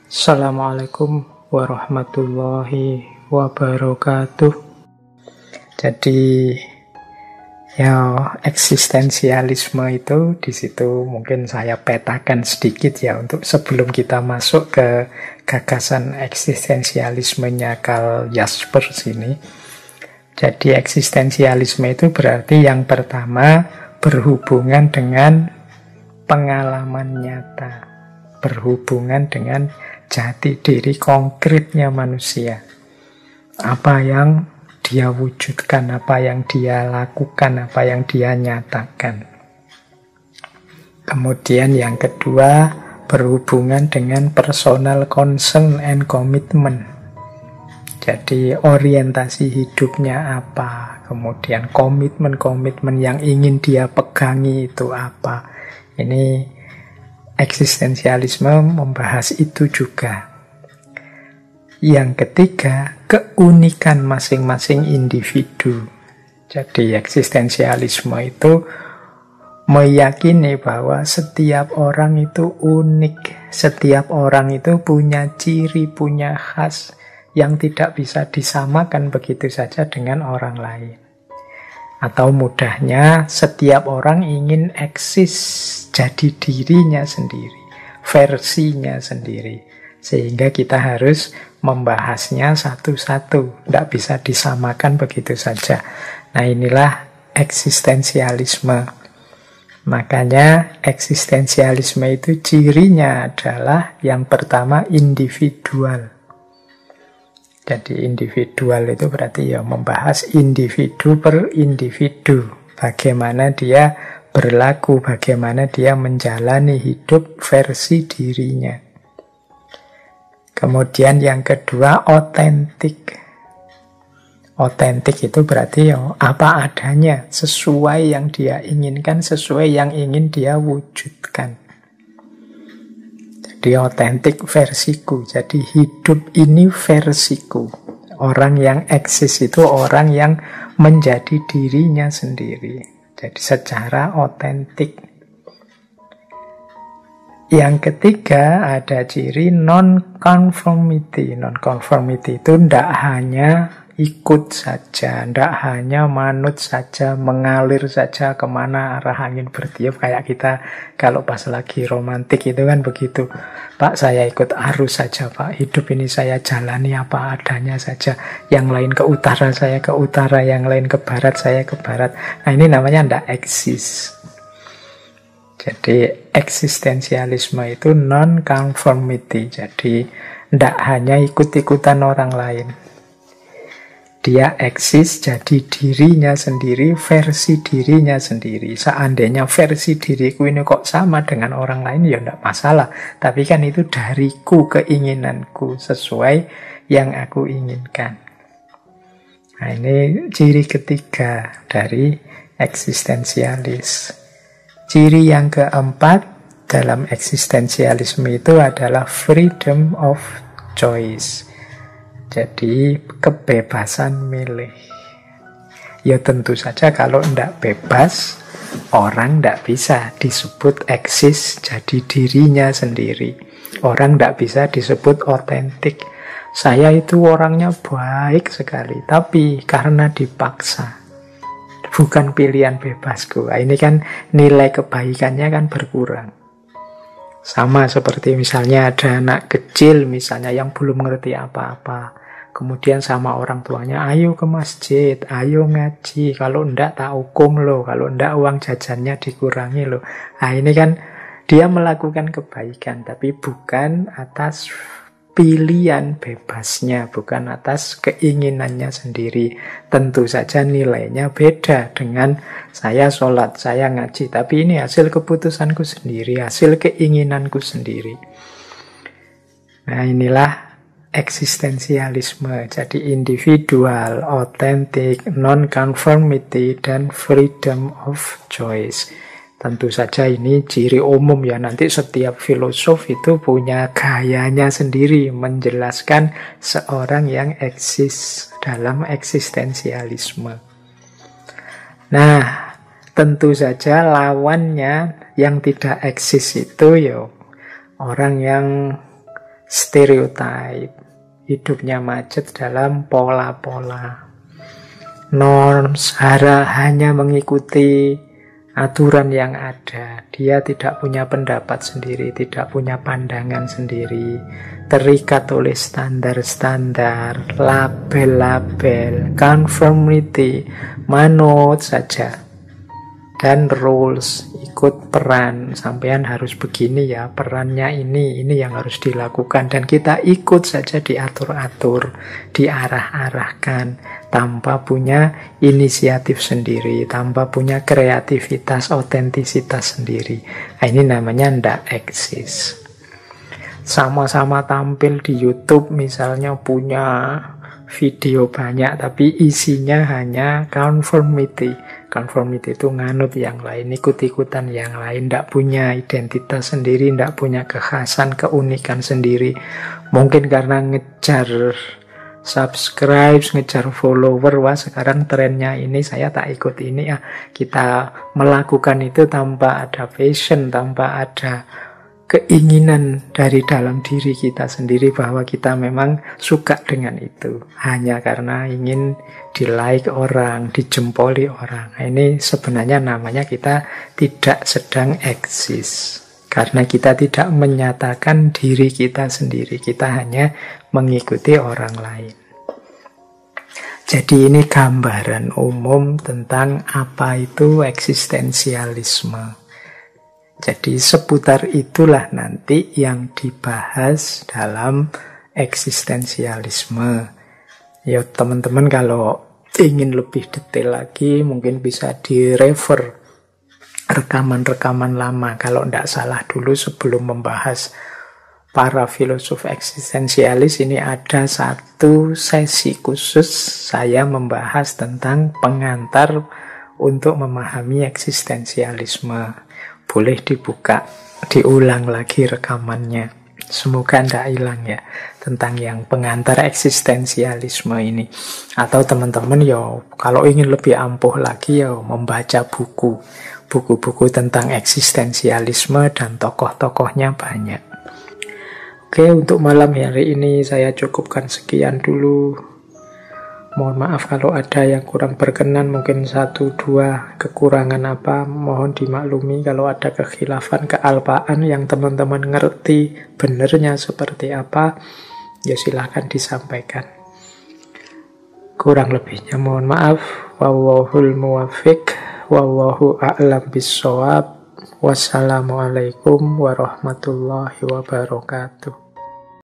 Assalamualaikum warahmatullahi wabarakatuh. Jadi eksistensialisme itu di situ mungkin saya petakan sedikit ya untuk sebelum kita masuk ke gagasan eksistensialismenya Karl Jaspers ini. Jadi eksistensialisme itu berarti yang pertama berhubungan dengan pengalaman nyata, berhubungan dengan jati diri konkretnya manusia. Apa yang dia wujudkan, apa yang dia lakukan, apa yang dia nyatakan. Kemudian yang kedua, berhubungan dengan personal concern and commitment. Jadi orientasi hidupnya apa, kemudian komitmen-komitmen yang ingin dia pegangi itu apa. Ini eksistensialisme membahas itu juga. Yang ketiga, keunikan masing-masing individu. Jadi eksistensialisme itu meyakini bahwa setiap orang itu unik, setiap orang itu punya ciri, punya khas yang tidak bisa disamakan begitu saja dengan orang lain. Atau mudahnya, setiap orang ingin eksis jadi dirinya sendiri, versinya sendiri. Sehingga kita harus membahasnya satu-satu, tidak bisa disamakan begitu saja. Nah, inilah eksistensialisme. Makanya eksistensialisme itu cirinya adalah yang pertama individual. Jadi individual itu berarti membahas individu per individu. Bagaimana dia berlaku, bagaimana dia menjalani hidup versi dirinya. Kemudian yang kedua, otentik. Otentik itu berarti apa adanya, sesuai yang dia inginkan, sesuai yang ingin dia wujudkan. Jadi otentik versiku, jadi hidup ini versiku. Orang yang eksis itu orang yang menjadi dirinya sendiri. Jadi secara otentik. Yang ketiga ada ciri non-conformity. Non-conformity itu tidak hanya ikut saja, tidak hanya manut saja, mengalir saja kemana arah angin bertiup. Kayak kita kalau pas lagi romantik itu kan begitu. Pak, saya ikut arus saja Pak, hidup ini saya jalani apa adanya saja. Yang lain ke utara, saya ke utara, yang lain ke barat, saya ke barat. Nah, ini namanya tidak eksis. Jadi eksistensialisme itu non-conformity. Jadi tidak hanya ikut-ikutan orang lain. Dia eksis jadi dirinya sendiri, versi dirinya sendiri. Seandainya versi diriku ini kok sama dengan orang lain, ya tidak masalah. Tapi kan itu dariku, keinginanku, sesuai yang aku inginkan. Nah, ini ciri ketiga dari eksistensialis. Ciri yang keempat dalam eksistensialisme itu adalah freedom of choice. Jadi kebebasan milih. Ya tentu saja kalau tidak bebas, orang tidak bisa disebut eksis jadi dirinya sendiri. Orang tidak bisa disebut otentik. Saya itu orangnya baik sekali, tapi karena dipaksa. Bukan pilihan bebasku. Nah, ini kan nilai kebaikannya kan berkurang. Sama seperti misalnya ada anak kecil misalnya yang belum ngerti apa-apa. Kemudian sama orang tuanya, ayo ke masjid, ayo ngaji. Kalau enggak tak hukum loh, kalau enggak uang jajannya dikurangi loh. Nah, ini kan dia melakukan kebaikan, tapi bukan atas pilihan bebasnya, bukan atas keinginannya sendiri. Tentu saja nilainya beda dengan saya sholat, saya ngaji. Tapi ini hasil keputusanku sendiri, hasil keinginanku sendiri. Nah, inilah eksistensialisme. Jadi individual, otentik, non-conformity, dan freedom of choice. Tentu saja ini ciri umum ya, nanti setiap filosof itu punya gayanya sendiri menjelaskan seorang yang eksis dalam eksistensialisme. Nah, tentu saja lawannya yang tidak eksis itu orang yang stereotype. Hidupnya macet dalam pola-pola. Norms, hanya mengikuti aturan yang ada. Dia tidak punya pendapat sendiri, tidak punya pandangan sendiri. Terikat oleh standar-standar, label-label, conformity, manut saja. Dan rules, ikut peran. Sampean harus begini ya, perannya ini yang harus dilakukan. Dan kita ikut saja, diatur-atur, diarah-arahkan, tanpa punya inisiatif sendiri, tanpa punya kreativitas, otentisitas sendiri. Nah, ini namanya ndak eksis. Sama-sama tampil di YouTube misalnya, punya video banyak, tapi isinya hanya conformity. Conformity itu nganut yang lain, ikut-ikutan yang lain, tidak punya identitas sendiri, tidak punya kekhasan, keunikan sendiri. Mungkin karena ngejar subscribe, ngejar follower, wah sekarang trennya ini, saya tak ikut ini ya. Kita melakukan itu tanpa ada passion, tanpa ada keinginan dari dalam diri kita sendiri bahwa kita memang suka dengan itu, hanya karena ingin di-like orang, dijempoli orang. Nah, ini sebenarnya namanya kita tidak sedang eksis, karena kita tidak menyatakan diri kita sendiri, kita hanya mengikuti orang lain. Jadi ini gambaran umum tentang apa itu eksistensialisme. Jadi seputar itulah nanti yang dibahas dalam eksistensialisme. Ya teman-teman kalau ingin lebih detail lagi mungkin bisa direfer rekaman-rekaman lama. Kalau tidak salah dulu sebelum membahas para filosof eksistensialis ini ada satu sesi khusus saya membahas tentang pengantar untuk memahami eksistensialisme. Boleh dibuka, diulang lagi rekamannya. Semoga tidak hilang ya, tentang yang pengantar eksistensialisme ini. Atau teman-teman ya, kalau ingin lebih ampuh lagi ya, membaca buku-buku tentang eksistensialisme dan tokoh-tokohnya banyak. Oke, untuk malam hari ini saya cukupkan sekian dulu. Mohon maaf kalau ada yang kurang berkenan, mungkin 1-2 kekurangan apa, mohon dimaklumi. Kalau ada kekhilafan, kealpaan yang teman-teman ngerti benernya seperti apa, ya silahkan disampaikan. Kurang lebihnya mohon maaf. Wallahul muwaffiq, wallahu a'lam bissawab. Wassalamualaikum warahmatullahi wabarakatuh.